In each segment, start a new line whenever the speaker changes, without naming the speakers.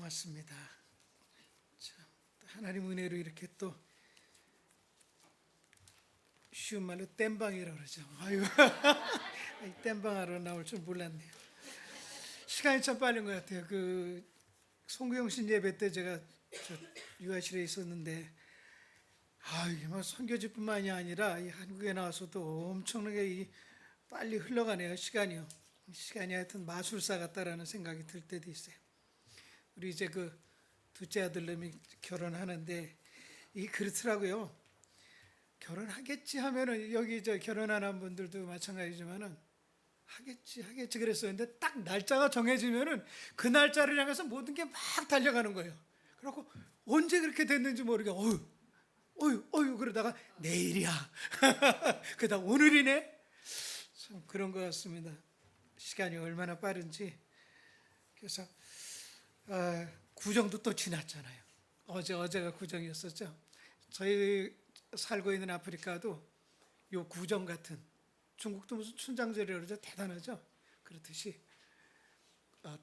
고맙습니다. 참, 하나님 은혜로 이렇게 또 쉬운 말로 땜방이라고 그러죠. 아유, 땜방하러 나올 줄 몰랐네요. 시간이 참 빠른 것 같아요. 송구영신 예배 때 제가 유아실에 있었는데, 이게 뭐 선교지뿐만이 아니라 이 한국에 나와서도 엄청나게 빨리 흘러가네요. 시간이 하여튼 마술사 같다라는 생각이 들 때도 있어요. 우리 이제 둘째 아들놈이 결혼하는데 그렇더라고요. 결혼하겠지 하면은 여기 결혼하는 분들도 마찬가지지만은 하겠지 그랬었는데 딱 날짜가 정해지면은 그 날짜를 향해서 모든 게 막 달려가는 거예요. 그래갖고 언제 그렇게 됐는지 모르게 어휴 그러다가 내일이야. 그러다 오늘이네. 참 그런 것 같습니다. 시간이 얼마나 빠른지. 그래서 구정도 또 지났잖아요. 어제가 구정이었었죠. 저희 살고 있는 아프리카도 요 구정 같은, 중국도 무슨 춘장절이라고 그러죠. 대단하죠. 그렇듯이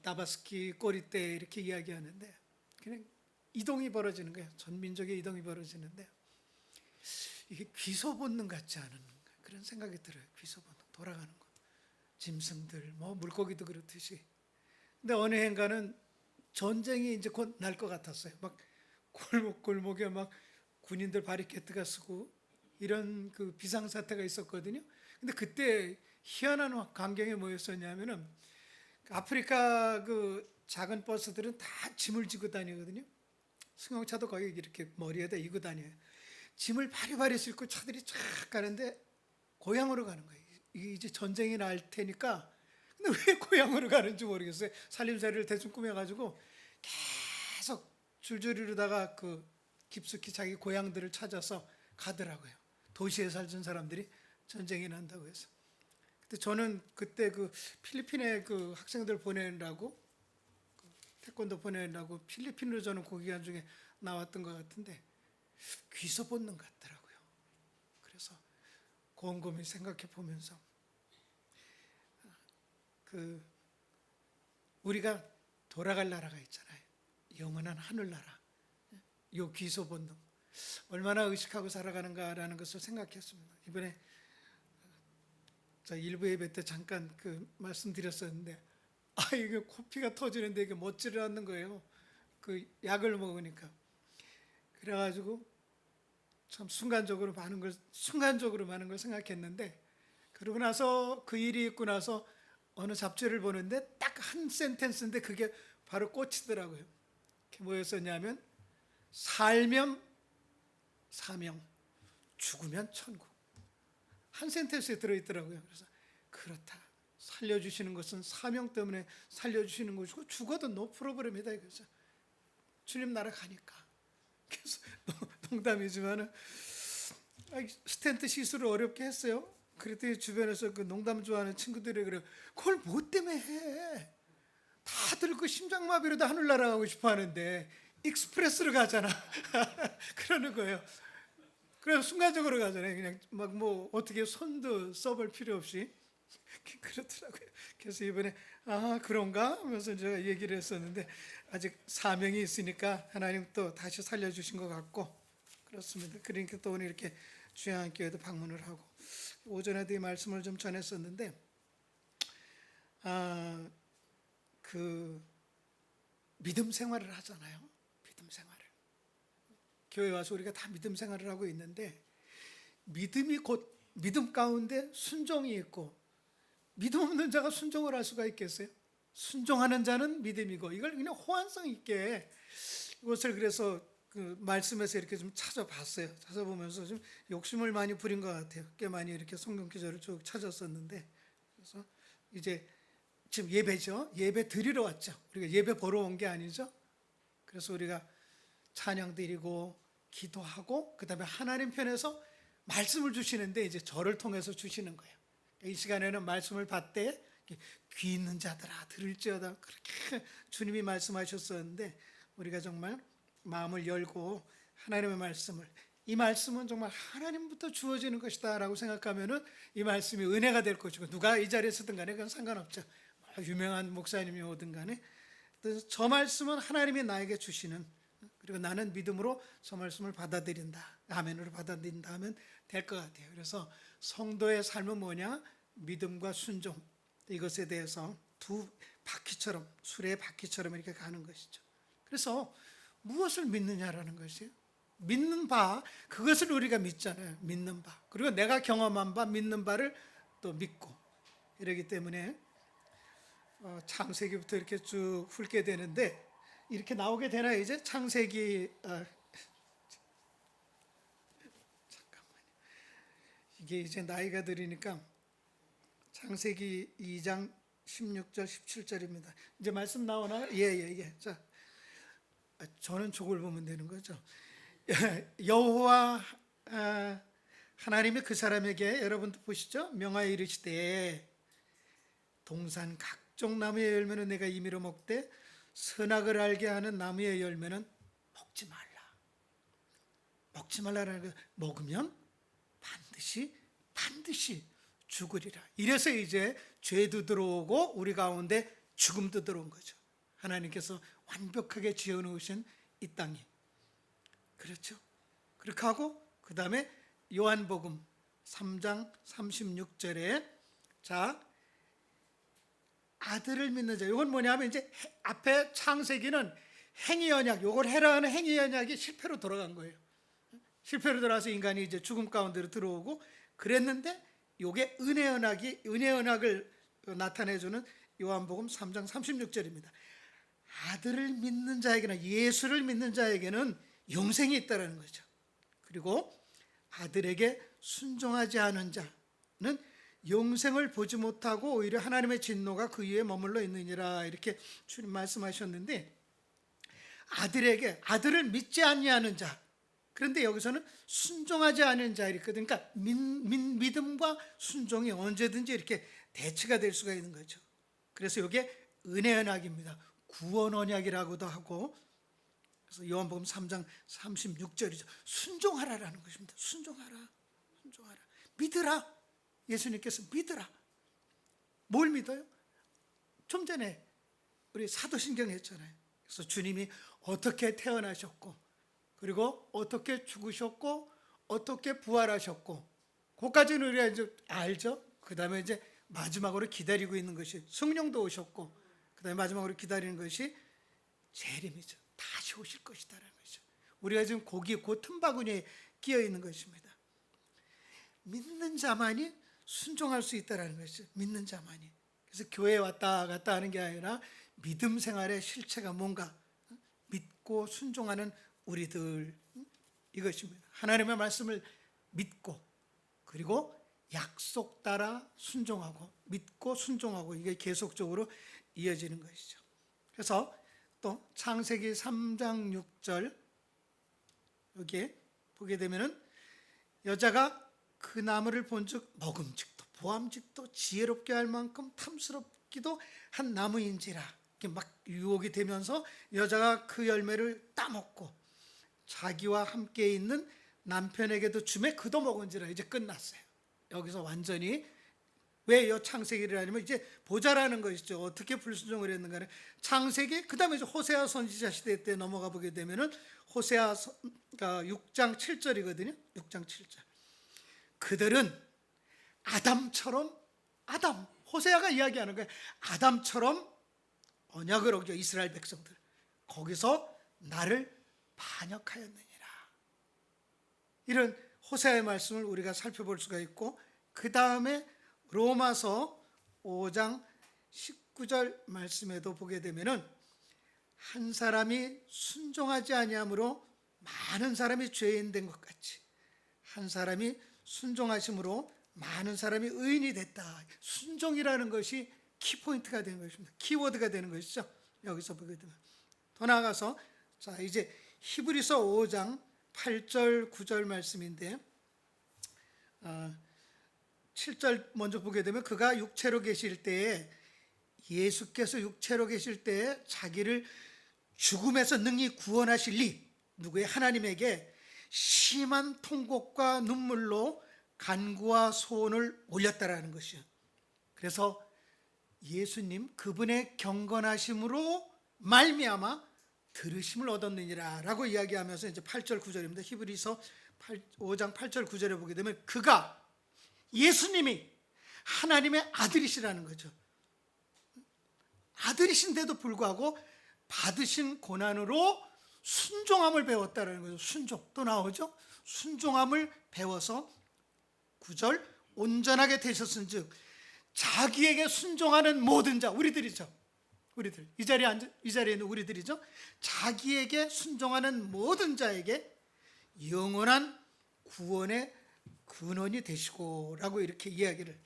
따바스키 꼬리때 이렇게 이야기하는데 그냥 이동이 벌어지는 거예요. 전 민족의 이동이 벌어지는데 이게 귀소 본능 같지 않은 그런 생각이 들어요. 귀소 본능, 돌아가는 거. 짐승들, 물고기도 그렇듯이. 근데 어느 해인가는 전쟁이 이제 곧 날 것 같았어요. 막 골목골목에 막 군인들 바리케트가 쓰고 이런 비상사태가 있었거든요. 근데 그때 희한한 광경이 뭐였었냐면은 아프리카 작은 버스들은 다 짐을 지고 다니거든요. 승용차도 거의 이렇게 머리에다 이고 다녀요. 짐을 바리바리 싣고 차들이 쫙 가는데 고향으로 가는 거예요. 이제 전쟁이 날 테니까. 근데 왜 고향으로 가는지 모르겠어요. 살림살이를 대충 꾸며가지고 계속 줄줄이로다가 깊숙이 자기 고향들을 찾아서 가더라고요. 도시에 살던 사람들이 전쟁이 난다고 해서. 근데 저는 그때 필리핀에 학생들 보내느라고, 태권도 보내느라고 필리핀으로 저는 그 기간 중에 나왔던 것 같은데 귀소 본능 같더라고요. 그래서 곰곰이 생각해 보면서 우리가 돌아갈 나라가 있잖아요. 영원한 하늘나라. 요 귀소 본능 얼마나 의식하고 살아가는가라는 것을 생각했습니다. 이번에 저 일부 예배 때 잠깐 말씀드렸었는데 이게 코피가 터지는데 이게 멎지를 않는 거예요. 약을 먹으니까. 그래가지고 참 순간적으로 많은 걸 생각했는데, 그러고 나서 그 일이 있고 나서 어느 잡지를 보는데 딱 한 센텐스인데 그게 바로 꽂히더라고요. 그게 뭐였었냐면 살면 사명, 죽으면 천국. 한 센텐스에 들어있더라고요. 그래서 그렇다. 살려주시는 것은 사명 때문에 살려주시는 것이고 죽어도 노 프로브렘이다. 그래서 주님 나라 가니까. 그래서 농담이지만은 스텐트 시술을 어렵게 했어요. 그랬더니 주변에서 농담 좋아하는 친구들이 그래요. 그걸 뭐 때문에 해? 다들 심장마비로도 하늘 날아가고 싶어 하는데 익스프레스로 가잖아. 그러는 거예요. 그래서 순간적으로 가잖아요. 그냥 어떻게 손도 써볼 필요 없이. 그렇더라고요. 그래서 이번에 그런가 하면서 제가 얘기를 했었는데 아직 사명이 있으니까 하나님 또 다시 살려주신 것 같고 그렇습니다. 그러니까 또 오늘 이렇게 주양교회도 방문을 하고 오전에도 이 말씀을 좀 전했었는데 믿음 생활을 하잖아요. 믿음 생활을. 교회 와서 우리가 다 믿음 생활을 하고 있는데 믿음이 곧 믿음 가운데 순종이 있고, 믿음 없는 자가 순종을 할 수가 있겠어요? 순종하는 자는 믿음이고, 이걸 그냥 호환성 있게 이것을 그래서 말씀에서 이렇게 좀 찾아봤어요. 찾아보면서 좀 욕심을 많이 부린 것 같아요. 꽤 많이 이렇게 성경 기절을 쭉 찾았었는데, 그래서 이제 지금 예배죠. 예배 드리러 왔죠. 우리가 예배 보러 온 게 아니죠. 그래서 우리가 찬양 드리고 기도하고 그 다음에 하나님 편에서 말씀을 주시는데 이제 저를 통해서 주시는 거예요. 이 시간에는 말씀을 받되 귀 있는 자들아 들을지어다, 그렇게 주님이 말씀하셨었는데 우리가 정말 마음을 열고 하나님의 말씀을, 이 말씀은 정말 하나님부터 주어지는 것이다 라고 생각하면은 이 말씀이 은혜가 될 것이고, 누가 이 자리에 서든 간에 그건 상관없죠. 유명한 목사님이 오든 간에 그래서 저 말씀은 하나님이 나에게 주시는, 그리고 나는 믿음으로 저 말씀을 받아들인다, 아멘으로 받아들인다 하면 될 것 같아요. 그래서 성도의 삶은 뭐냐? 믿음과 순종, 이것에 대해서 두 바퀴처럼, 수레의 바퀴처럼 이렇게 가는 것이죠. 그래서 무엇을 믿느냐라는 것이에요. 믿는 바, 그것을 우리가 믿잖아요. 믿는 바, 그리고 내가 경험한 바, 믿는 바를 또 믿고, 이러기 때문에 창세기부터 이렇게 쭉 훑게 되는데, 이렇게 나오게 되나요? 이제 창세기, 잠깐만요. 이게 이제 나이가 들으니까 창세기 2장 16절 17절입니다. 이제 말씀 나오나요? 예. 자, 저는 저걸 보면 되는 거죠. 여호와 하나님이 그 사람에게, 여러분도 보시죠, 명하여 이르시되 동산 각종 나무의 열매는 내가 임의로 먹되 선악을 알게 하는 나무의 열매는 먹지 말라. 먹지 말라라는 거, 먹으면 반드시 죽으리라. 이래서 이제 죄도 들어오고 우리 가운데 죽음도 들어온 거죠. 하나님께서 완벽하게 지어놓으신 이 땅이. 그렇죠? 그렇게 하고 그 다음에 요한복음 3장 36절에 자, 아들을 믿는 자, 이건 뭐냐면 이제 앞에 창세기는 행위 언약, 이걸 해라 하는 행위 언약이 실패로 돌아간 거예요. 실패로 돌아서 인간이 이제 죽음 가운데로 들어오고 그랬는데, 이게 은혜 언약을 나타내주는 요한복음 3장 36절입니다. 아들을 믿는 자에게는, 예수를 믿는 자에게는 영생이 있다는 거죠. 그리고 아들에게 순종하지 않은 자는 영생을 보지 못하고 오히려 하나님의 진노가 그 위에 머물러 있느니라, 이렇게 주님 말씀하셨는데, 아들을 믿지 아니하는 자, 그런데 여기서는 순종하지 않은 자 이렇게, 그러니까 믿음과 순종이 언제든지 이렇게 대치가 될 수가 있는 거죠. 그래서 이게 은혜 언약입니다. 구원 언약이라고도 하고, 그래서 요한복음 3장 36절이죠. 순종하라라는 것입니다. 순종하라. 믿으라. 예수님께서 믿으라. 뭘 믿어요? 좀 전에 우리 사도신경 했잖아요. 그래서 주님이 어떻게 태어나셨고, 그리고 어떻게 죽으셨고, 어떻게 부활하셨고, 그것까지는 우리가 이제 알죠. 그 다음에 이제 마지막으로 기다리고 있는 것이 성령도 오셨고, 그 다음에 마지막으로 기다리는 것이 재림이죠. 다시 오실 것이다라는 거죠. 우리가 지금 고기 그 틈바구니에 끼어 있는 것입니다. 믿는 자만이 순종할 수 있다라는 것이죠. 믿는 자만이. 그래서 교회에 왔다 갔다 하는 게 아니라 믿음 생활의 실체가 뭔가, 믿고 순종하는 우리들, 이것입니다. 하나님의 말씀을 믿고, 그리고 약속 따라 순종하고, 믿고 순종하고, 이게 계속적으로 이어지는 것이죠. 그래서 또 창세기 3장 6절 여기에 보게 되면은, 여자가 그 나무를 본즉 먹음직도 보암직도 지혜롭게 할 만큼 탐스럽기도 한 나무인지라, 이렇게 막 유혹이 되면서 여자가 그 열매를 따먹고 자기와 함께 있는 남편에게도 주매 그도 먹은지라. 이제 끝났어요. 여기서 완전히, 왜 이 창세기를 하냐면 이제 보자라는 것이죠. 어떻게 불순종을 했는가는 창세기, 그 다음에 호세아 선지자 시대 때 넘어가 보게 되면은 호세아 6장 7절이거든요. 6장 7절. 그들은 아담처럼, 호세아가 이야기하는 거예요. 아담처럼 언약을 어겨, 이스라엘 백성들. 거기서 나를 반역하였느니라. 이런 호세아의 말씀을 우리가 살펴볼 수가 있고, 그 다음에 로마서 5장 19절 말씀에도 보게 되면은, 한 사람이 순종하지 아니함으로 많은 사람이 죄인 된 것 같이 한 사람이 순종하심으로 많은 사람이 의인이 됐다. 순종이라는 것이 키포인트가 되는 것입니다. 키워드가 되는 것이죠. 여기서 보게 되면. 더 나아가서, 자, 이제 히브리서 5장 8절 9절 말씀인데, 7절 먼저 보게 되면, 그가 육체로 계실 때에, 예수께서 육체로 계실 때에 자기를 죽음에서 능히 구원하실 리, 누구의? 하나님에게 심한 통곡과 눈물로 간구와 소원을 올렸다라는 것이요. 그래서 예수님, 그분의 경건하심으로 말미암아 들으심을 얻었느니라라고 이야기하면서 이제 8절 9절입니다. 히브리서 5장 8절 9절에 보게 되면 그가 예수님이 하나님의 아들이시라는 거죠. 아들이신데도 불구하고 받으신 고난으로 순종함을 배웠다는 거죠. 순종 또 나오죠. 순종함을 배워서 9절 온전하게 되셨은즉 자기에게 순종하는 모든 자, 우리들이죠. 우리들 이 자리에 있는 우리들이죠. 자기에게 순종하는 모든 자에게 영원한 구원의 근원이 되시고라고 이렇게 이야기를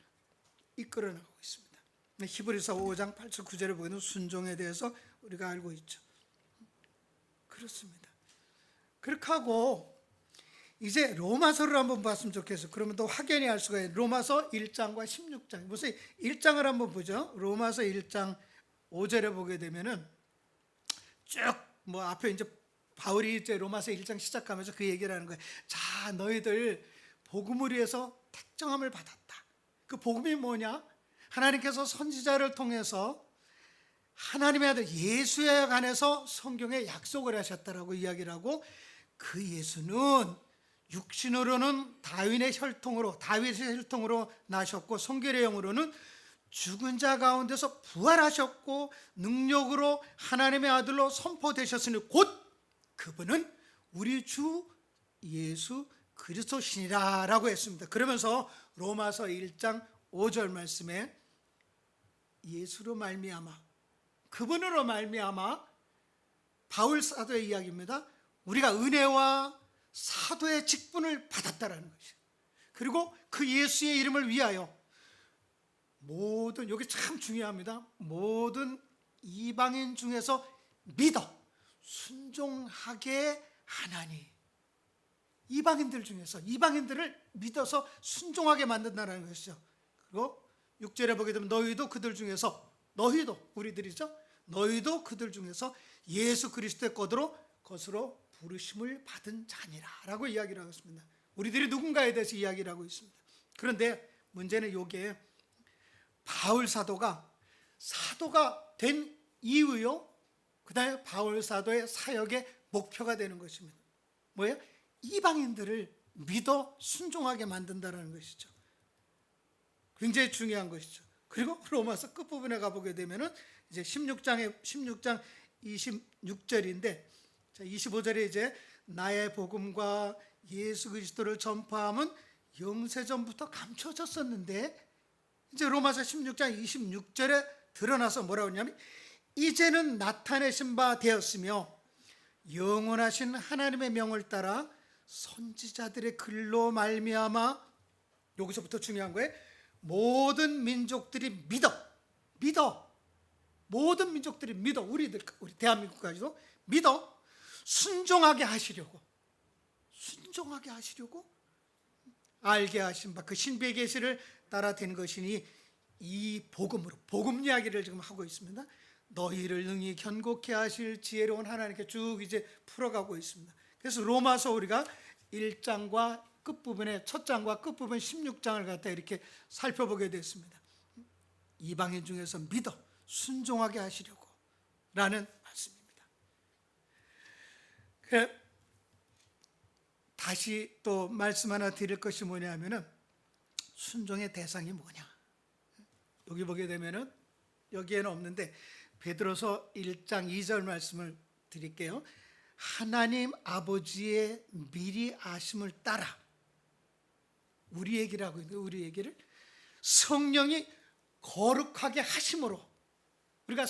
이끌어 나가고 있습니다. 히브리서 5장 8절 9절에 보이는 순종에 대해서 우리가 알고 있죠. 그렇습니다. 그렇게 하고 이제 로마서를 한번 봤으면 좋겠어요. 그러면 또 확연히 알 수가 있어요. 로마서 1장과 16장. 무슨 1장을 한번 보죠. 로마서 1장 5절에 보게 되면은 쭉 뭐 앞에 이제 바울이 이제 로마서 1장 시작하면서 그 얘기를 하는 거예요. 자, 너희들 복음을 위해서 택정함을 받았다. 그 복음이 뭐냐? 하나님께서 선지자를 통해서 하나님의 아들 예수에 관해서 성경에 약속을 하셨다라고 이야기를 하고, 그 예수는 육신으로는 다윗의 혈통으로 나셨고 성결의 영으로는 죽은 자 가운데서 부활하셨고 능력으로 하나님의 아들로 선포되셨으니 곧 그분은 우리 주 예수 그리스도시니라라고 했습니다. 그러면서 로마서 1장 5절 말씀에 예수로 말미암아, 그분으로 말미암아, 바울 사도의 이야기입니다. 우리가 은혜와 사도의 직분을 받았다라는 것이에요. 그리고 그 예수의 이름을 위하여 모든, 여기 참 중요합니다. 모든 이방인 중에서 믿어 순종하게 하나니, 이방인들 중에서 이방인들을 믿어서 순종하게 만든다는 것이죠. 그리고 6절에 보게 되면 너희도 그들 중에서, 너희도 우리들이죠. 너희도 그들 중에서 예수 그리스도의 것으로 부르심을 받은 자니라 라고 이야기를 하고 있습니다. 우리들이 누군가에 대해서 이야기를 하고 있습니다. 그런데 문제는 요게 바울 사도가 된 이후요, 그 다음에 바울 사도의 사역의 목표가 되는 것입니다. 뭐예요? 이방인들을 믿어 순종하게 만든다는 것이죠. 굉장히 중요한 것이죠. 그리고 로마서 끝부분에 가보게 되면은 이제 16장 26절인데, 자, 25절에 이제 나의 복음과 예수 그리스도를 전파함은 영세전부터 감춰졌었는데, 이제 로마서 16장 26절에 드러나서 뭐라고 하냐면 이제는 나타내신 바 되었으며 영원하신 하나님의 명을 따라 선지자들의 글로 말미암아, 여기서부터 중요한 거예요. 모든 민족들이 믿어, 모든 민족들이 믿어, 우리 대한민국까지도 믿어 순종하게 하시려고 알게 하신 바 그 신비의 계시를 따라 된 것이니 이 복음으로, 복음 이야기를 지금 하고 있습니다. 너희를 능히 견고케 하실 지혜로운 하나님께 쭉 이제 풀어가고 있습니다. 그래서 로마서 우리가 1장과 끝부분에, 첫 장과 끝부분 16장을 갖다 이렇게 살펴보게 됐습니다. 이방인 중에서 믿어 순종하게 하시려고 라는 말씀입니다. 다시 또 말씀 하나 드릴 것이 뭐냐면은 순종의 대상이 뭐냐, 여기 보게 되면은 여기에는 없는데 베드로서 1장 2절 말씀을 드릴게요. 하나님 아버지의 미리 아심을 따라, 우리 얘기를 하고 있는데, 우리 얘기를 성령이 거룩하게 하심으로, 우리가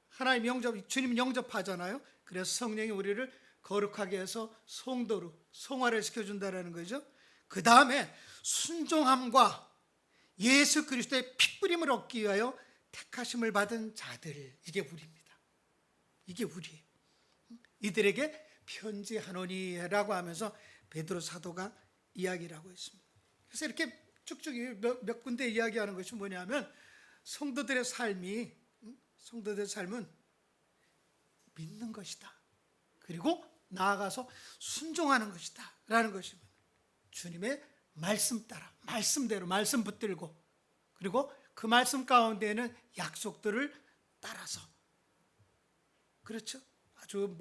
하나님 주님 영접하잖아요. 그래서 성령이 우리를 거룩하게 해서 성도로 성화를 시켜준다는 거죠. 그 다음에 순종함과 예수 그리스도의 핏부림을 얻기 위하여 택하심을 받은 자들, 이게 우리입니다. 이게 우리예요. 이들에게 편지하노니라고 하면서 베드로 사도가 이야기를 하고 있습니다. 그래서 이렇게 쭉쭉 몇 군데 이야기하는 것이 뭐냐면 성도들의 삶은 믿는 것이다, 그리고 나아가서 순종하는 것이다 라는 것입니다. 주님의 말씀 따라, 말씀대로 말씀 붙들고, 그리고 그 말씀 가운데에는 약속들을 따라서 그렇죠? 아주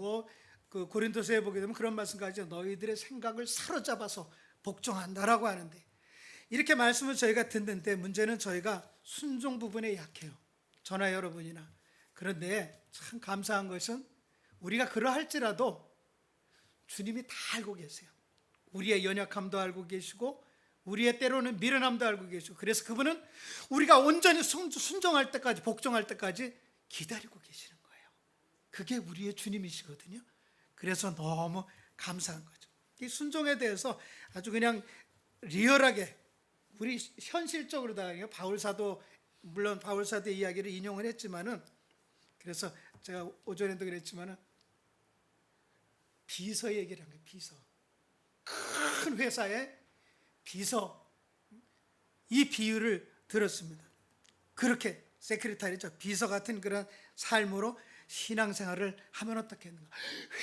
그 고린도서에 보게 되면 그런 말씀까지 너희들의 생각을 사로잡아서 복종한다라고 하는데, 이렇게 말씀을 저희가 듣는데 문제는 저희가 순종 부분에 약해요. 저나 여러분이나. 그런데 참 감사한 것은 우리가 그러할지라도 주님이 다 알고 계세요. 우리의 연약함도 알고 계시고 우리의 때로는 미련함도 알고 계시고, 그래서 그분은 우리가 온전히 순종할 때까지, 복종할 때까지 기다리고 계시는 거예요. 그게 우리의 주님이시거든요. 그래서 너무 감사한 거죠. 이 순종에 대해서 아주 그냥 리얼하게 우리 현실적으로 다 바울사도, 물론 바울사도의 이야기를 인용을 했지만은, 그래서 제가 오전에도 그랬지만은 비서 얘기를 한 거예요. 비서, 큰 회사의 비서, 이 비유를 들었습니다. 그렇게 세크리타리죠, 비서 같은 그런 삶으로 신앙생활을 하면 어떻겠는가.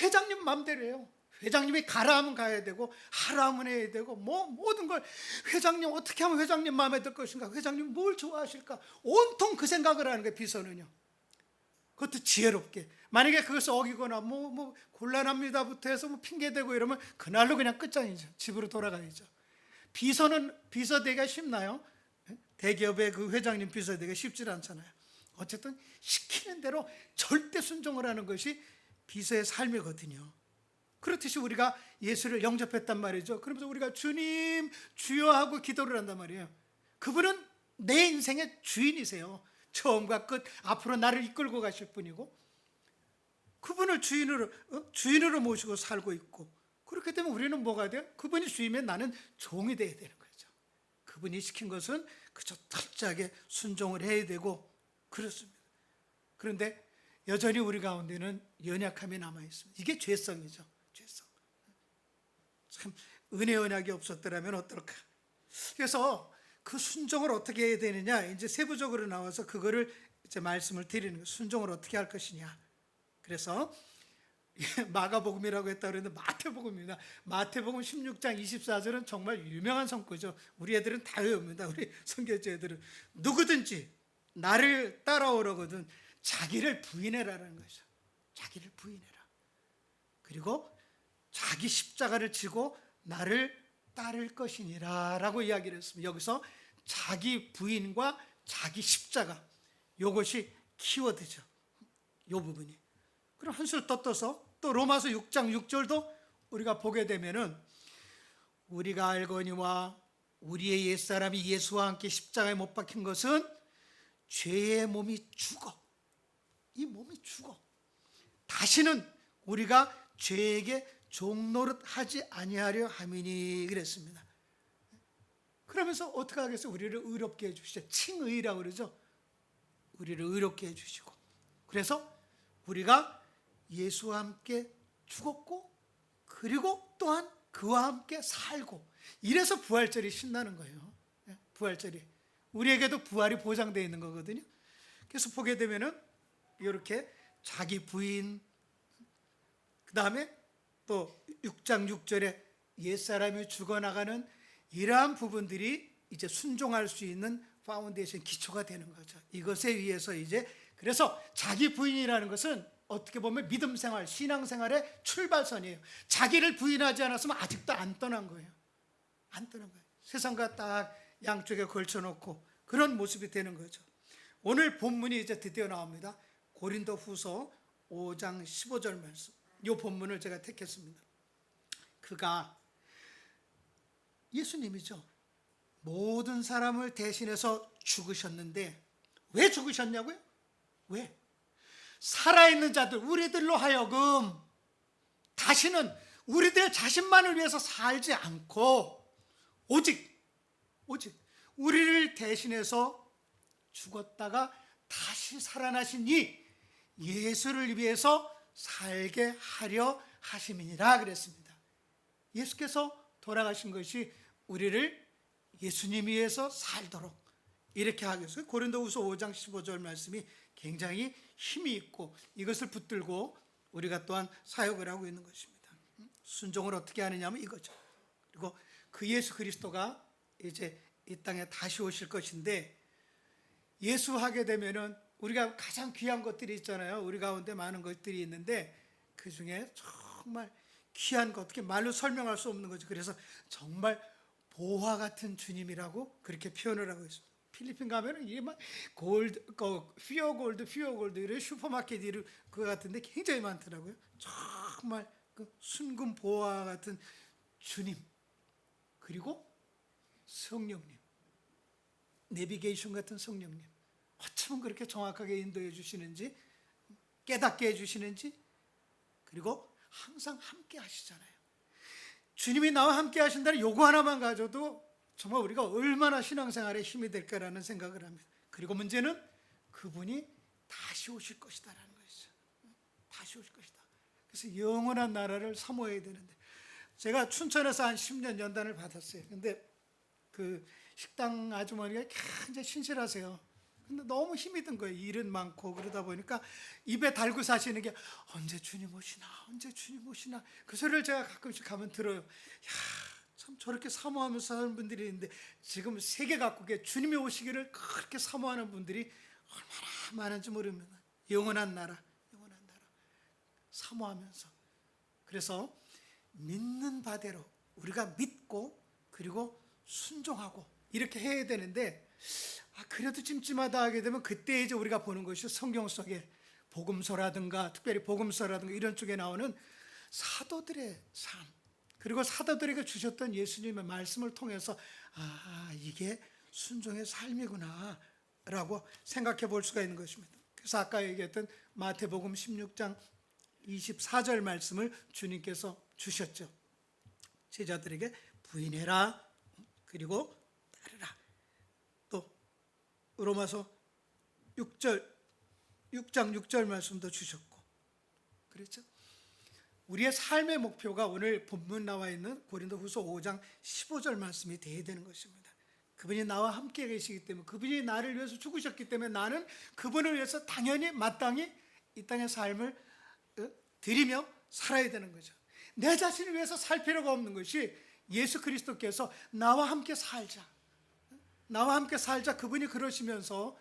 회장님 마음대로 해요. 회장님이 가라 하면 가야 되고 하라 하면 해야 되고, 모든 걸 회장님 어떻게 하면 회장님 마음에 들 것인가, 회장님 뭘 좋아하실까, 온통 그 생각을 하는 거예요. 비서는요. 그것도 지혜롭게. 만약에 그것을 어기거나 곤란합니다부터 해서 핑계대고 이러면 그날로 그냥 끝장이죠. 집으로 돌아가야죠. 비서는 비서 되기가 쉽나요? 대기업의 그 회장님 비서 되기가 쉽지 않잖아요. 어쨌든 시키는 대로 절대 순종을 하는 것이 비서의 삶이거든요. 그렇듯이 우리가 예수를 영접했단 말이죠. 그러면서 우리가 주님 주여 하고 기도를 한단 말이에요. 그분은 내 인생의 주인이세요. 처음과 끝, 앞으로 나를 이끌고 가실 분이고, 그분을 주인으로 모시고 살고 있고, 그렇기 때문에 우리는 뭐가 돼요? 그분이 주인이면 나는 종이 돼야 되는 거죠. 그분이 시킨 것은 그저 철저하게 순종을 해야 되고 그렇습니다. 그런데 여전히 우리 가운데는 연약함이 남아 있습니다. 이게 죄성이죠. 죄성. 참 은혜 언약이 없었더라면 어떨까? 그래서 그 순종을 어떻게 해야 되느냐, 이제 세부적으로 나와서 그거를 이제 말씀을 드리는 거예요. 순종을 어떻게 할 것이냐. 그래서 마가복음이라고 했다 그랬는데 마태복음입니다. 마태복음 16장 24절은 정말 유명한 성구죠. 우리 애들은 다 외웁니다. 우리 선교제 애들은. 누구든지 나를 따라오려거든 자기를 부인해라라는 거죠. 자기를 부인해라. 그리고 자기 십자가를 지고 나를 따를 것이니라 라고 이야기를 했습니다. 여기서 자기 부인과 자기 십자가, 이것이 키워드죠. 이 부분이. 그럼 한술 더 떠서 또 로마서 6장 6절도 우리가 보게 되면은, 우리가 알거니와 우리의 옛사람이 예수와 함께 십자가에 못 박힌 것은 죄의 몸이 죽어, 이 몸이 죽어 다시는 우리가 죄에게 종노릇 하지 아니하려 함이니 그랬습니다. 그러면서 어떻게 하겠어요? 우리를 의롭게 해주시죠. 칭의라고 그러죠. 우리를 의롭게 해주시고, 그래서 우리가 예수와 함께 죽었고 그리고 또한 그와 함께 살고, 이래서 부활절이 신나는 거예요. 부활절이 우리에게도 부활이 보장되어 있는 거거든요. 그래서 보게 되면은 이렇게 자기 부인, 그 다음에 또 6장 6절에 옛사람이 죽어나가는 이러한 부분들이 이제 순종할 수 있는 파운데이션, 기초가 되는 거죠. 이것에 의해서 이제, 그래서 자기 부인이라는 것은 어떻게 보면 믿음 생활, 신앙 생활의 출발선이에요. 자기를 부인하지 않았으면 아직도 안 떠난 거예요. 안 떠난 거예요. 세상과 딱 양쪽에 걸쳐놓고 그런 모습이 되는 거죠. 오늘 본문이 이제 드디어 나옵니다. 고린도후서 5장 15절 말씀. 이 본문을 제가 택했습니다. 그가, 예수님이죠, 모든 사람을 대신해서 죽으셨는데 왜 죽으셨냐고요? 왜? 살아있는 자들, 우리들로 하여금 다시는 우리들 자신만을 위해서 살지 않고 오직 우리를 대신해서 죽었다가 다시 살아나신 이 예수를 위해서 살게 하려 하심이니라 그랬습니다. 예수께서 돌아가신 것이 우리를 예수님 위해서 살도록 이렇게 하기 위해서. 고린도후서 5장 15절 말씀이 굉장히 힘이 있고, 이것을 붙들고 우리가 또한 사역을 하고 있는 것입니다. 순종을 어떻게 하느냐 하면 이거죠. 그리고 그 예수 그리스도가 이제 이 땅에 다시 오실 것인데, 예수 하게 되면은 우리가 가장 귀한 것들이 있잖아요. 우리 가운데 많은 것들이 있는데 그 중에 정말 귀한 것, 어떻게 말로 설명할 수 없는 거죠. 그래서 정말 보화 같은 주님이라고 그렇게 표현을 하고 있습니다. 필리핀 가면은 이게 막 골드, 퓨어 골드 이런 슈퍼마켓 이런 그거 같은데 굉장히 많더라고요. 정말 그 순금 보화 같은 주님, 그리고 성령님, 내비게이션 같은 성령님, 어쩌면 그렇게 정확하게 인도해 주시는지, 깨닫게 해주시는지, 그리고 항상 함께 하시잖아요. 주님이 나와 함께 하신다는 요거 하나만 가져도 정말 우리가 얼마나 신앙생활에 힘이 될까라는 생각을 합니다. 그리고 문제는 그분이 다시 오실 것이다라는 것이죠. 다시 오실 것이다. 그래서 영원한 나라를 사모해야 되는데, 제가 춘천에서 한 10년 연단을 받았어요. 근데 그 식당 아주머니가 굉장히 신실하세요. 근데 너무 힘이 든 거예요. 일은 많고 그러다 보니까 입에 달고 사시는 게 언제 주님 오시나, 언제 주님 오시나, 그 소리를 제가 가끔씩 가면 들어요. 야, 참 저렇게 사모하면서 사는 분들이 있는데 지금 세계 각국에 주님이 오시기를 그렇게 사모하는 분들이 얼마나 많은지 모릅니다. 영원한 나라 사모하면서. 그래서 믿는 바대로 우리가 믿고 그리고 순종하고 이렇게 해야 되는데, 그래도 찜찜하다 하게 되면 그때 이제 우리가 보는 것이 성경 속에 복음서라든가, 특별히 복음서라든가 이런 쪽에 나오는 사도들의 삶, 그리고 사도들에게 주셨던 예수님의 말씀을 통해서 이게 순종의 삶이구나 라고 생각해 볼 수가 있는 것입니다. 그래서 아까 얘기했던 마태복음 16장 24절 말씀을 주님께서 주셨죠. 제자들에게 부인해라, 그리고 따르라. 또 로마서 6장 6절 말씀도 주셨고, 그렇죠? 우리의 삶의 목표가 오늘 본문 나와 있는 고린도후서 5장 15절 말씀이 되어야 되는 것입니다. 그분이 나와 함께 계시기 때문에, 그분이 나를 위해서 죽으셨기 때문에 나는 그분을 위해서 당연히 마땅히 이 땅의 삶을 드리며 살아야 되는 거죠. 내 자신을 위해서 살 필요가 없는 것이 예수 그리스도께서 나와 함께 살자, 나와 함께 살자, 그분이 그러시면서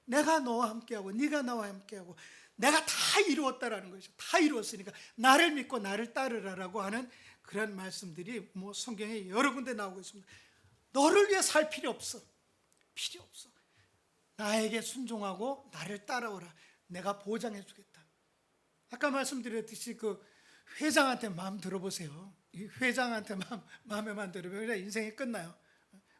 내가 너와 함께하고 네가 나와 함께하고 내가 다 이루었다라는 것이죠. 다 이루었으니까 나를 믿고 나를 따르라라고 하는 그런 말씀들이 뭐 성경에 여러 군데 나오고 있습니다. 너를 위해 살 필요 없어. 필요 없어. 나에게 순종하고 나를 따라오라. 내가 보장해 주겠다. 아까 말씀드렸듯이 그 회장한테 마음 들어보세요. 이 회장한테 마음에만 들으면 인생이 끝나요.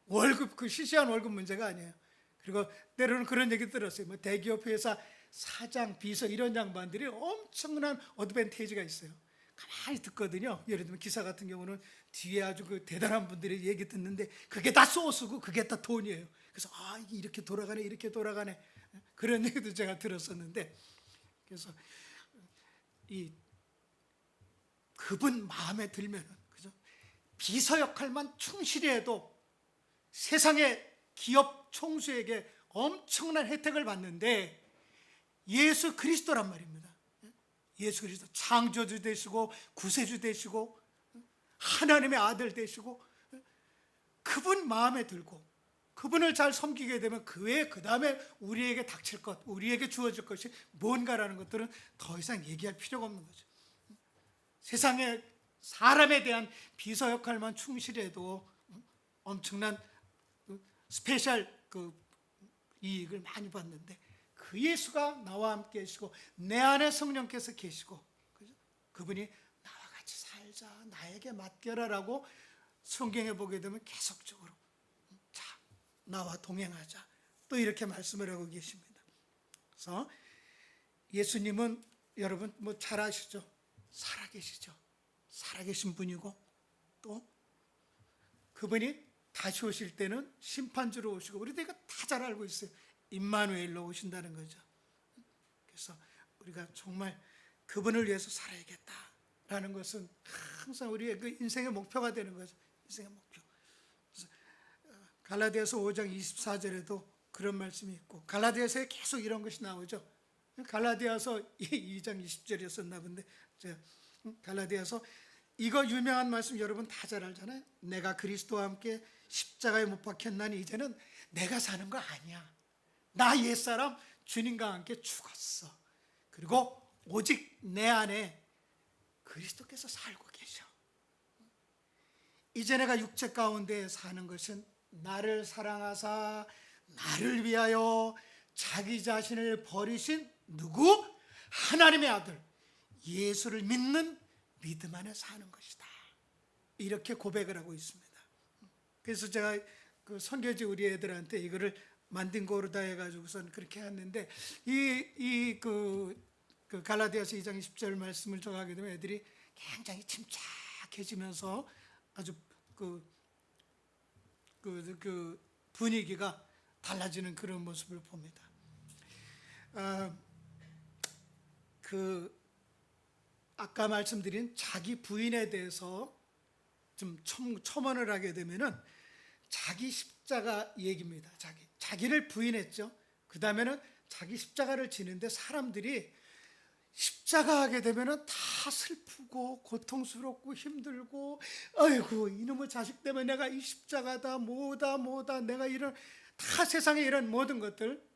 월급, 그 시시한 월급 문제가 아니에요. 그리고 때로는 그런 얘기 들었어요. 뭐 대기업 회사 사장, 비서 이런 양반들이 엄청난 어드밴테이지가 있어요. 가만히 듣거든요. 예를 들면 기사 같은 경우는 뒤에 아주 그 대단한 분들이 얘기 듣는데 그게 다 소스고 그게 다 돈이에요. 그래서 이게 이렇게 돌아가네, 이렇게 돌아가네, 그런 얘기도 제가 들었었는데, 그래서 이 그분 마음에 들면은, 그죠? 비서 역할만 충실히 해도 세상의 기업 총수에게 엄청난 혜택을 받는데, 예수 그리스도란 말입니다. 예수 그리스도 창조주 되시고 구세주 되시고 하나님의 아들 되시고, 그분 마음에 들고 그분을 잘 섬기게 되면 그 외에 그 다음에 우리에게 닥칠 것, 우리에게 주어질 것이 뭔가라는 것들은 더 이상 얘기할 필요가 없는 거죠. 세상에 사람에 대한 비서 역할만 충실해도 엄청난 스페셜 이익을 많이 받는데, 그 예수가 나와 함께 계시고 내 안에 성령께서 계시고, 그죠? 그분이 나와 같이 살자, 나에게 맡겨라라고 성경에 보게 되면 계속적으로 자, 나와 동행하자, 또 이렇게 말씀을 하고 계십니다. 그래서 예수님은 여러분 뭐 잘 아시죠? 살아계시죠. 살아계신 분이고, 또 그분이 다시 오실 때는 심판주로 오시고, 우리도 이거 다 잘 알고 있어요. 임마누엘로 오신다는 거죠. 그래서 우리가 정말 그분을 위해서 살아야겠다라는 것은 항상 우리의 그 인생의 목표가 되는 거죠. 인생의 목표. 그래서 갈라디아서 5장 24절에도 그런 말씀이 있고, 갈라디아서에 계속 이런 것이 나오죠. 갈라디아서 2장 20절이었었나 본데, 갈라디아서 이거 유명한 말씀 여러분 다 잘 알잖아요. 내가 그리스도와 함께 십자가에 못 박혔나니 이제는 내가 사는 거 아니야. 나 옛사람 주님과 함께 죽었어. 그리고 오직 내 안에 그리스도께서 살고 계셔. 이제 내가 육체 가운데 사는 것은 나를 사랑하사 나를 위하여 자기 자신을 버리신 누구? 하나님의 아들 예수를 믿는 믿음 안에 사는 것이다. 이렇게 고백을 하고 있습니다. 그래서 제가 그 선교지 우리 애들한테 이거를 만든 거로다 해가지고선 그렇게 했는데 그 갈라디아서 2장 20절 말씀을 정하게 되면 애들이 굉장히 침착해지면서 아주 그 분위기가 달라지는 그런 모습을 봅니다. 아까 말씀드린 자기 부인에 대해서 좀 첨언을 하게 되면은 자기 십자가 얘기입니다. 자기를 부인했죠. 그 다음에는 자기 십자가를 지는데 사람들이 십자가 하게 되면은 다 슬프고 고통스럽고 힘들고, 아이고 이놈의 자식 때문에 내가 이 십자가다 뭐다 내가 이런 다 세상에 이런 모든 것들,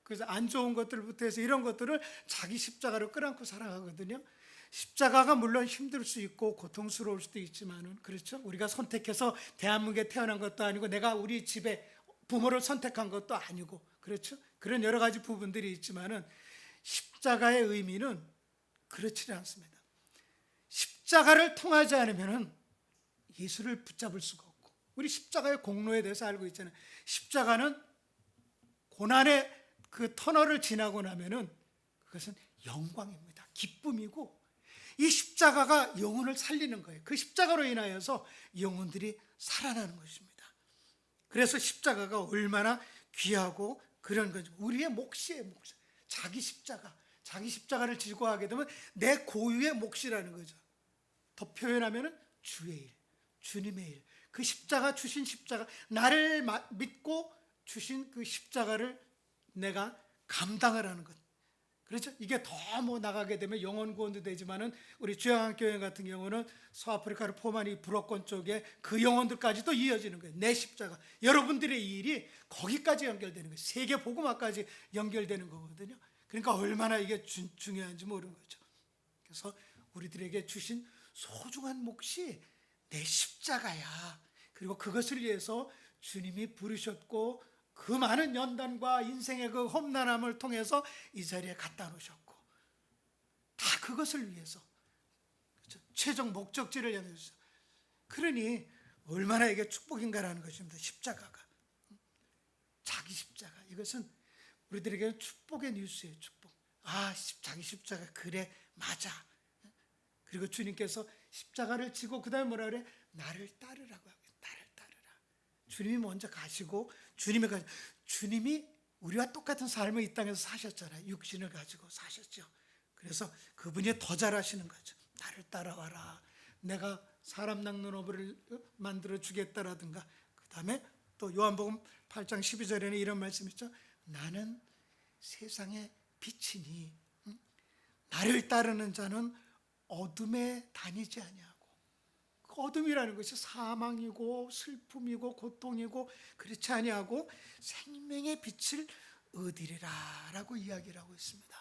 그래서 안 좋은 것들부터 해서 이런 것들을 자기 십자가로 끌어안고 살아가거든요. 십자가가 물론 힘들 수 있고 고통스러울 수도 있지만은, 그렇죠? 우리가 선택해서 대한민국에 태어난 것도 아니고 내가 우리 집에 부모를 선택한 것도 아니고, 그렇죠? 그런 여러 가지 부분들이 있지만은 십자가의 의미는 그렇지 않습니다. 십자가를 통하지 않으면은 예수를 붙잡을 수가 없고, 우리 십자가의 공로에 대해서 알고 있잖아요. 십자가는 고난의 그 터널을 지나고 나면은 그것은 영광입니다. 기쁨이고, 이 십자가가 영혼을 살리는 거예요. 그 십자가로 인하여서 영혼들이 살아나는 것입니다. 그래서 십자가가 얼마나 귀하고 그런 거죠. 우리의 몫이에요, 몫. 자기 십자가를 지고 하게 되면 내 고유의 몫이라는 거죠. 더 표현하면 주의 일, 주님의 일. 그 십자가, 주신 십자가, 나를 믿고 주신 그 십자가를 내가 감당을 하는 것. 그렇죠? 이게 더 뭐 나가게 되면 영혼 구원도 되지만은 우리 주양교회 같은 경우는 서아프리카를 포함한 이 불어권 쪽에 그 영혼들까지도 이어지는 거예요. 내 십자가. 여러분들의 일이 거기까지 연결되는 거예요. 세계 복음화까지 연결되는 거거든요. 그러니까 얼마나 이게 중요한지 모르는 거죠. 그래서 우리들에게 주신 소중한 몫이 내 십자가야. 그리고 그것을 위해서 주님이 부르셨고, 그 많은 연단과 인생의 그 험난함을 통해서 이 자리에 갖다 놓으셨고, 다 그것을 위해서, 그렇죠? 최종 목적지를 향해서. 그러니 얼마나 이게 축복인가라는 것입니다. 십자가가, 자기 십자가, 이것은 우리들에게 축복의 뉴스예요. 축복. 자기 십자가, 그래, 맞아. 그리고 주님께서 십자가를 지고 그 다음에 뭐라 그래? 나를 따르라고 하고, 나를 따르라. 주님이 먼저 가시고, 주님이 우리와 똑같은 삶을 이 땅에서 사셨잖아요. 육신을 가지고 사셨죠. 그래서 그분이 더 잘하시는 거죠. 나를 따라와라. 내가 사람 낚는 어부를 만들어 주겠다라든가, 그 다음에 또 요한복음 8장 12절에는 이런 말씀이 있죠. 나는 세상의 빛이니 나를 따르는 자는 어둠에 다니지 아니하고. 그 어둠이라는 것이 사망이고 슬픔이고 고통이고 그렇지 아니하고 생명의 빛을 얻으리라라고 이야기를 하고 있습니다.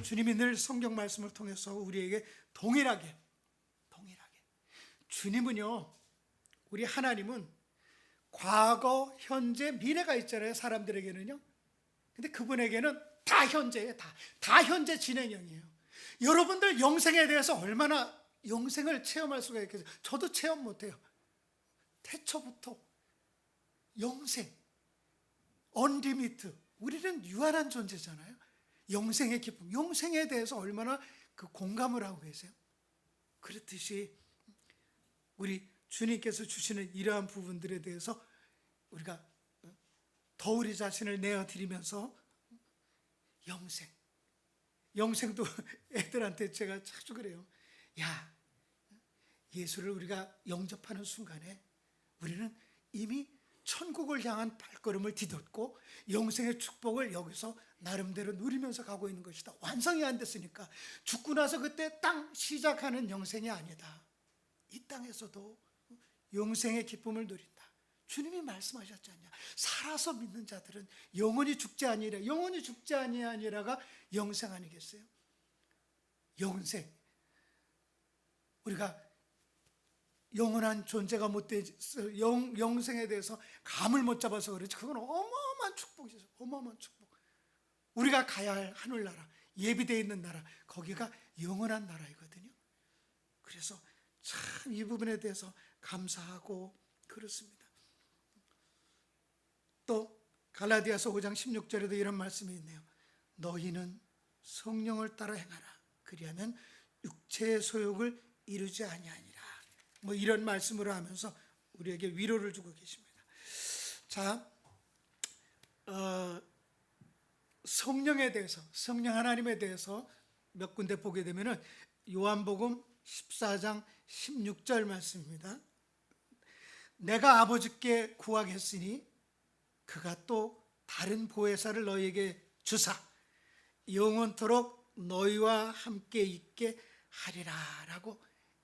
주님이 늘 성경 말씀을 통해서 우리에게 동일하게 주님은요, 우리 하나님은 과거, 현재, 미래가 있잖아요. 사람들에게는요. 근데 그분에게는 다 현재예요. 다 현재 진행형이에요. 여러분들 영생에 대해서 얼마나 영생을 체험할 수가 있겠어요? 저도 체험 못해요. 태초부터 영생, 언리미트. 우리는 유한한 존재잖아요. 영생의 기쁨, 영생에 대해서 얼마나 그 공감을 하고 계세요? 그렇듯이 우리 주님께서 주시는 이러한 부분들에 대해서 우리가 더 우리 자신을 내어드리면서 영생도 애들한테 제가 자주 그래요. 야, 예수를 우리가 영접하는 순간에 우리는 이미 천국을 향한 발걸음을 디뎠고 영생의 축복을 여기서 나름대로 누리면서 가고 있는 것이다. 완성이 안 됐으니까 죽고 나서 그때 땅 시작하는 영생이 아니다. 이 땅에서도 영생의 기쁨을 누린다. 주님이 말씀하셨지 않냐. 살아서 믿는 자들은 영원히 죽지 아니하리라. 영원히 죽지 아니하니라가 영생 아니겠어요? 영생. 우리가 영원한 존재가 못 되지, 영생에 대해서 감을 못 잡아서 그렇지, 그건 어마어마한 축복이죠. 어마어마한 축복. 우리가 가야 할 하늘나라, 예비되어 있는 나라, 거기가 영원한 나라이거든요. 그래서 참 이 부분에 대해서 감사하고 그렇습니다. 또 갈라디아서 5장 16절에도 이런 말씀이 있네요. 너희는 성령을 따라 행하라. 그리하면 육체의 소욕을 이루지 아니하니라. 뭐 이런 말씀으로 하면서 우리에게 위로를 주고 계십니다. 자, 성령에 대해서, 성령 하나님에 대해서 몇 군데 보게 되면은 요한복음 14장 16절 말씀입니다. 내가 아버지께 구하겠으니 그가 또 다른 보혜사를 너희에게 주사 영원토록 너희와 함께 있게 하리라 라고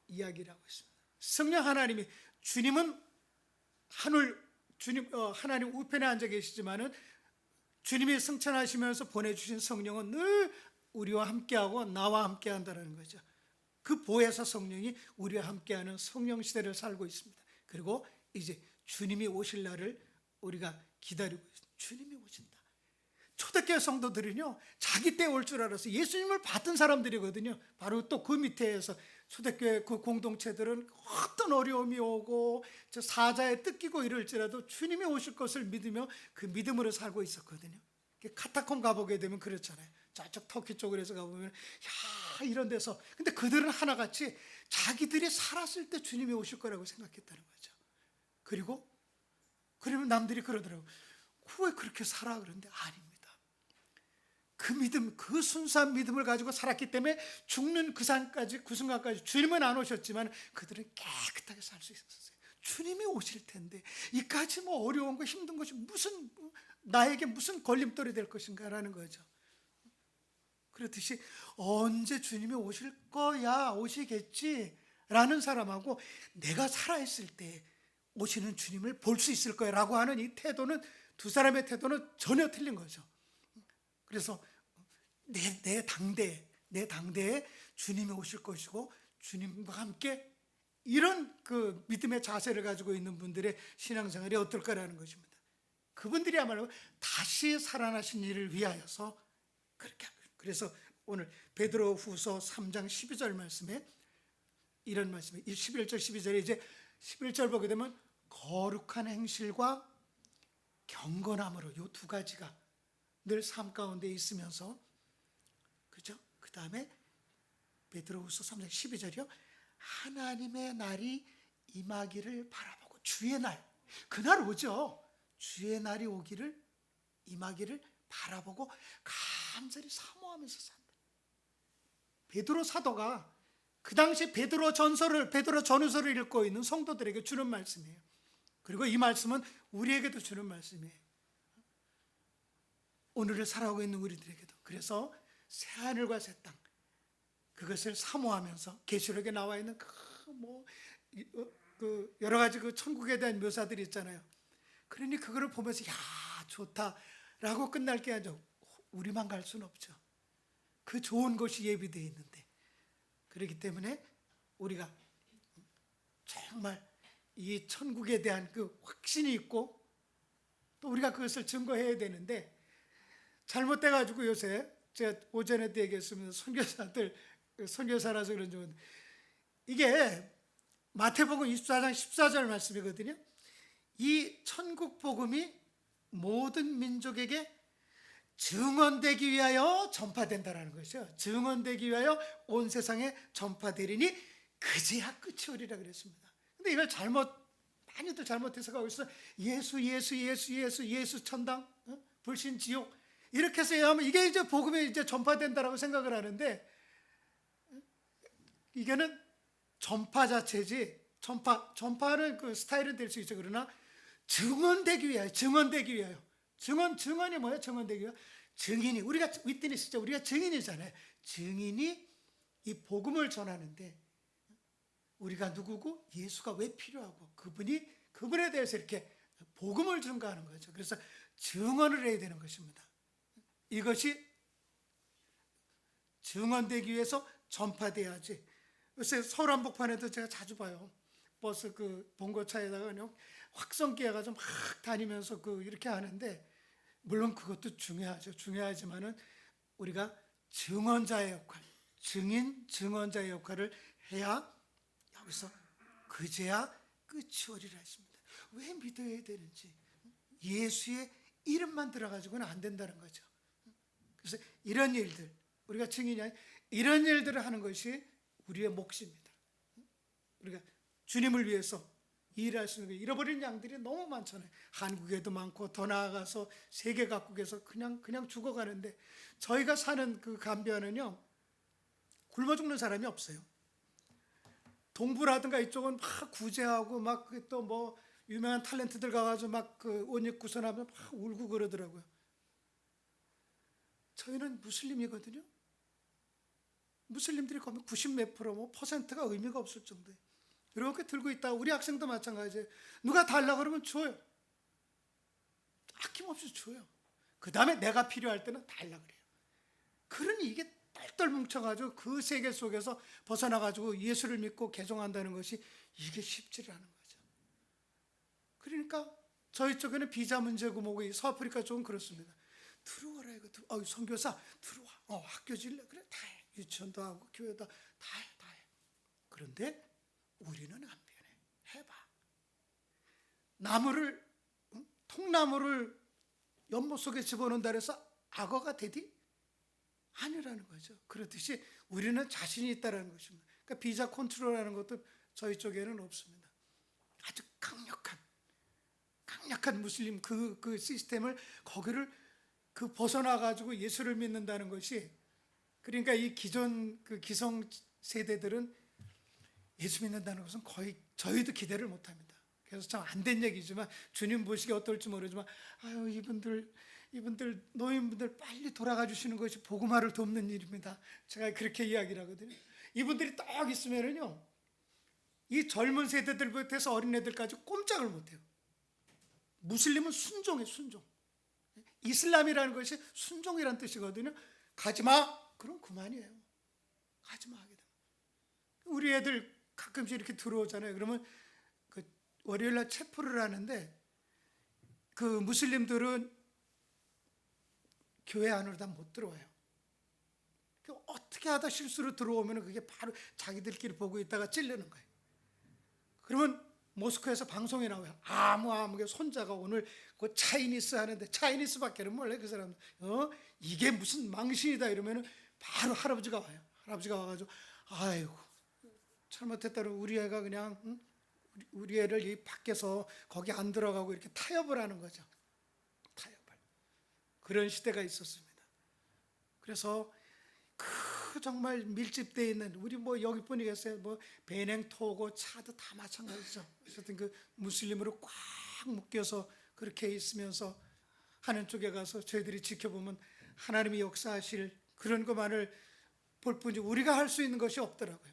이야기를 하고 있습니다. 성령 하나님이, 주님은 하나님 우편에 앉아 계시지만은 주님이 승천하시면서 보내주신 성령은 늘 우리와 함께하고 나와 함께한다는 거죠. 그 보혜사 성령이 우리와 함께하는 성령 시대를 살고 있습니다. 그리고 이제 주님이 오실 날을 우리가 기다리고 있습니다. 주님이 오신다. 초대교회 성도들은요, 자기 때 올 줄 알아서 예수님을 받은 사람들이거든요. 바로 또 그 밑에서 초대교회 그 공동체들은 어떤 어려움이 오고 저 사자에 뜯기고 이럴지라도 주님이 오실 것을 믿으며 그 믿음으로 살고 있었거든요. 카타콤 가보게 되면 그렇잖아요. 저쪽 터키 쪽으로 해서 가보면 야, 이런 데서, 근데 그들은 하나같이 자기들이 살았을 때 주님이 오실 거라고 생각했다는 거죠. 그러면 남들이 그러더라고요. 왜 그렇게 살아? 그런데 아닙니다. 그 믿음, 그 순수한 믿음을 가지고 살았기 때문에 죽는 그 순간까지 주님은 안 오셨지만 그들은 깨끗하게 살 수 있었어요. 주님이 오실 텐데 이까지 뭐 어려운 거 힘든 것이 나에게 무슨 걸림돌이 될 것인가라는 거죠. 그렇듯이 언제 주님이 오실 거야, 오시겠지 라는 사람하고 내가 살아있을 때 오시는 주님을 볼 수 있을 거야 라고 하는 이 태도는, 두 사람의 태도는 전혀 틀린 거죠. 그래서 내 당대에 주님이 오실 것이고 주님과 함께 이런 그 믿음의 자세를 가지고 있는 분들의 신앙생활이 어떨까라는 것입니다. 그분들이야말로 다시 살아나신 이를 위하여서 그렇게 하고, 그래서 오늘 베드로후서 3장 12절 말씀에 이런 말씀이 11절 12절에 이제 11절 보게 되면 거룩한 행실과 경건함으로 이 두 가지가 늘 삶 가운데 있으면서, 그죠? 그 다음에 베드로후서 3장 12절이요. 하나님의 날이 임하기를 바라보고, 주의 날, 그날 오죠. 주의 날이 임하기를 바라보고 간절히 사모하면서 산다. 베드로 사도가 그 당시 베드로 전후서를 읽고 있는 성도들에게 주는 말씀이에요. 그리고 이 말씀은 우리에게도 주는 말씀이에요. 오늘을 살아가고 있는 우리들에게도. 그래서 새하늘과 새 땅, 그것을 사모하면서 계시록에 나와 있는 여러 가지 그 천국에 대한 묘사들이 있잖아요. 그러니 그거를 보면서 야, 좋다라고 끝날 게 아니죠. 우리만 갈 수는 없죠. 그 좋은 곳이 예비되어 있는데, 그렇기 때문에 우리가 정말 이 천국에 대한 그 확신이 있고 또 우리가 그것을 증거해야 되는데, 잘못돼가지고 요새 제가 오전에도 얘기했습니다. 선교사라서 그런지 이게 마태복음 24장 14절 말씀이거든요. 이 천국 복음이 모든 민족에게 증언되기 위하여 전파된다라는 것이죠. 증언되기 위하여 온 세상에 전파되리니 그제야 끝이 오리라 그랬습니다. 근데 이걸 많이들 잘못 해석하고 있어요. 예수 천당, 불신 지옥, 이렇게 해서 하면 이게 이제 복음이 이제 전파된다라고 생각을 하는데, 이게는 전파 자체지, 전파는 그 스타일은 될 수 있죠. 그러나 증언이 뭐예요? 증언되기 위하여. 증인이, 우리가 위트니스죠. 우리가 증인이잖아요. 증인이 이 복음을 전하는데 우리가 누구고 예수가 왜 필요하고 그분에 대해서 이렇게 복음을 증거하는 거죠. 그래서 증언을 해야 되는 것입니다. 이것이 증언되기 위해서 전파돼야지. 요새 서울 한복판에도 제가 자주 봐요. 버스 그 봉고차에다가 그냥 확성기가 좀 막 다니면서 이렇게 하는데, 물론 그것도 중요하죠. 중요하지만은 우리가 증언자의 역할, 증언자의 역할을 해야 여기서 그제야 끝이 오리라 했습니다. 왜 믿어야 되는지, 예수의 이름만 들어가지고는 안 된다는 거죠. 그래서 이런 일들, 우리가 증인이 아닌 이런 일들을 하는 것이 우리의 몫입니다. 우리가 주님을 위해서 일할 수 있는, 잃어버린 양들이 너무 많잖아요. 한국에도 많고 더 나아가서 세계 각국에서 그냥 죽어가는데, 저희가 사는 그 감비아는요, 굶어 죽는 사람이 없어요. 동부라든가 이쪽은 막 구제하고 막 또 뭐 유명한 탤런트들 가가지고 막 그 옷 입고 서나면 막 울고 그러더라고요. 저희는 무슬림이거든요. 무슬림들이 거의 90몇 프로, 뭐 퍼센트가 의미가 없을 정도예요. 이렇게 들고 있다. 우리 학생도 마찬가지예요. 누가 달라고 그러면 줘요. 아낌없이 줘요. 그 다음에 내가 필요할 때는 달라 그래요. 그러니 이게 똘똘 뭉쳐가지고 그 세계 속에서 벗어나가지고 예수를 믿고 개종한다는 것이 이게 쉽지 않은 거죠. 그러니까 저희 쪽에는 비자 문제고 뭐고, 서아프리카 쪽은 그렇습니다. 들어와라 이거. 선교사 들어와. 학교 질래? 그래 다 해. 유치원도 하고 교회도 다 해. 그런데 우리는 안 변해. 해봐. 나무를, 통나무를 연못 속에 집어넣는다 해서 악어가 되디? 아니라는 거죠. 그렇듯이 우리는 자신이 있다는 것입니다. 그러니까 비자 컨트롤하는 것도 저희 쪽에는 없습니다. 아주 강력한 무슬림 그 시스템을, 거기를 벗어나 가지고 예수를 믿는다는 것이, 그러니까 이 기존 기성 세대들은 예수 믿는다는 것은 거의 저희도 기대를 못합니다. 그래서 참 안 된 얘기지만, 주님 보시기 어떨지 모르지만, 이분들 노인분들 빨리 돌아가 주시는 것이 복음화를 돕는 일입니다. 제가 그렇게 이야기를 하거든요. 이분들이 딱 있으면은요, 이 젊은 세대들부터 어린애들까지 꼼짝을 못해요. 무슬림은 순종이에요. 순종. 이슬람이라는 것이 순종이라는 뜻이거든요. 가지마, 그럼 그만이에요. 가지마 하게 됩니다. 우리 애들 가끔씩 이렇게 들어오잖아요. 그러면 월요일날 체포를 하는데, 그 무슬림들은 교회 안으로 다 못 들어와요. 어떻게 하다 실수로 들어오면 그게 바로 자기들끼리 보고 있다가 찔르는 거예요. 그러면 모스크에서 방송에 나와요. 아무개 손자가 오늘 그 차이니스 하는데, 차이니스밖에는 몰라요 그 사람. 이게 무슨 망신이다 이러면은 바로 할아버지가 와요. 할아버지가 와가지고, 아이고 잘못했다는, 우리 애가 그냥 우리 애를 이 밖에서 거기 안 들어가고 이렇게 타협을 하는 거죠. 타협을. 그런 시대가 있었습니다. 그래서 정말 밀집되어 있는, 우리 뭐 여기 뿐이겠어요. 뭐 베냉, 토고, 차드 다 마찬가지죠. 어쨌든 그 무슬림으로 꽉 묶여서 그렇게 있으면서 하는 쪽에 가서 저희들이 지켜보면 하나님이 역사하실 그런 것만을 볼 뿐이지 우리가 할 수 있는 것이 없더라고요.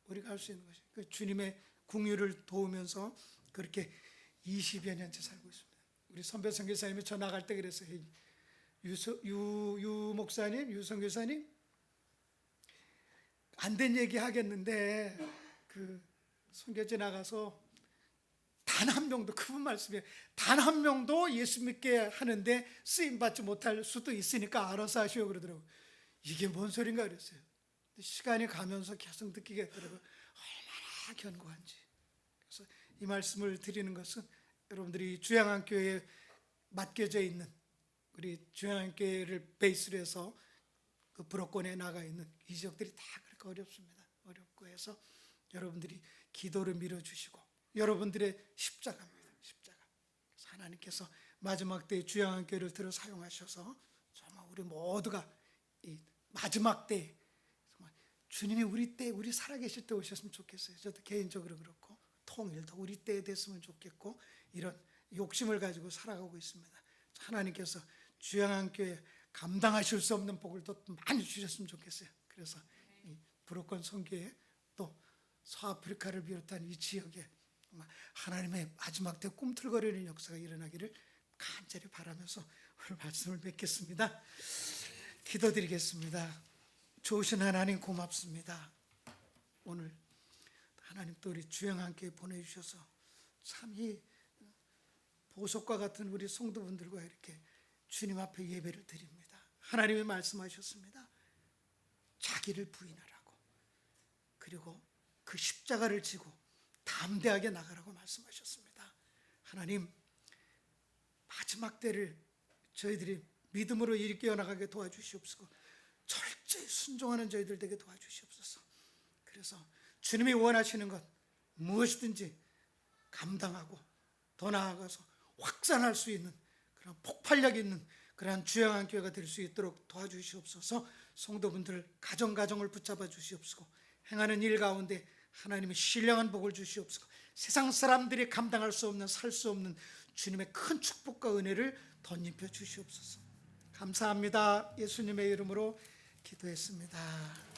우리가 할 수 있는 것이 주님의 궁유를 도우면서 그렇게 20여 년째 살고 있습니다. 우리 선배 선교사님이 저 나갈 때 그랬어요. 유 목사님, 유 선교사님, 안 된 얘기 하겠는데 그 선교지 나가서 단 한 명도, 그분 말씀이에요, 단 한 명도 예수 믿게 하는데 쓰임 받지 못할 수도 있으니까 알아서 하시오 그러더라고요. 이게 뭔 소린가 그랬어요. 시간이 가면서 계속 느끼게 되더라고요. 얼마나 견고한지. 그래서 이 말씀을 드리는 것은, 여러분들이 주양한교회에 맡겨져 있는, 우리 주양한교회를 베이스로 해서 그 불어권에 나가 있는 이 지역들이 다 그렇게 어렵습니다. 어렵고 해서 여러분들이 기도를 밀어주시고, 여러분들의 십자가입니다. 십자가. 그래서 하나님께서 마지막 때에 주양한교회를 들어 사용하셔서 정말 우리 모두가 이 마지막 때에 정말 주님이 우리 살아계실 때 오셨으면 좋겠어요. 저도 개인적으로 그렇고, 통일도 우리 때에 됐으면 좋겠고, 이런 욕심을 가지고 살아가고 있습니다. 하나님께서 주양한교회 감당하실 수 없는 복을 더 많이 주셨으면 좋겠어요. 그래서 이 불어권 선교회, 또 서아프리카를 비롯한 이 지역에 정말 하나님의 마지막 때 꿈틀거리는 역사가 일어나기를 간절히 바라면서 오늘 말씀을 맺겠습니다. 기도드리겠습니다. 좋으신 하나님 고맙습니다. 오늘 하나님 또 우리 주영 함께 보내주셔서 참 이 보석과 같은 우리 성도분들과 이렇게 주님 앞에 예배를 드립니다. 하나님이 말씀하셨습니다. 자기를 부인하라고, 그리고 그 십자가를 지고 담대하게 나가라고 말씀하셨습니다. 하나님, 마지막 때를 저희들이 믿음으로 일깨어 나가게 도와주시옵소서. 철저히 순종하는 저희들 되게 도와주시옵소서. 그래서 주님이 원하시는 것 무엇이든지 감당하고 더 나아가서 확산할 수 있는 그런 폭발력 있는 그러한 주영한 교회가 될 수 있도록 도와주시옵소서. 성도분들 가정을 붙잡아 주시옵소서. 행하는 일 가운데 하나님의 신령한 복을 주시옵소서. 세상 사람들이 감당할 수 없는, 살 수 없는 주님의 큰 축복과 은혜를 덧입혀 주시옵소서. 감사합니다. 예수님의 이름으로 기도했습니다.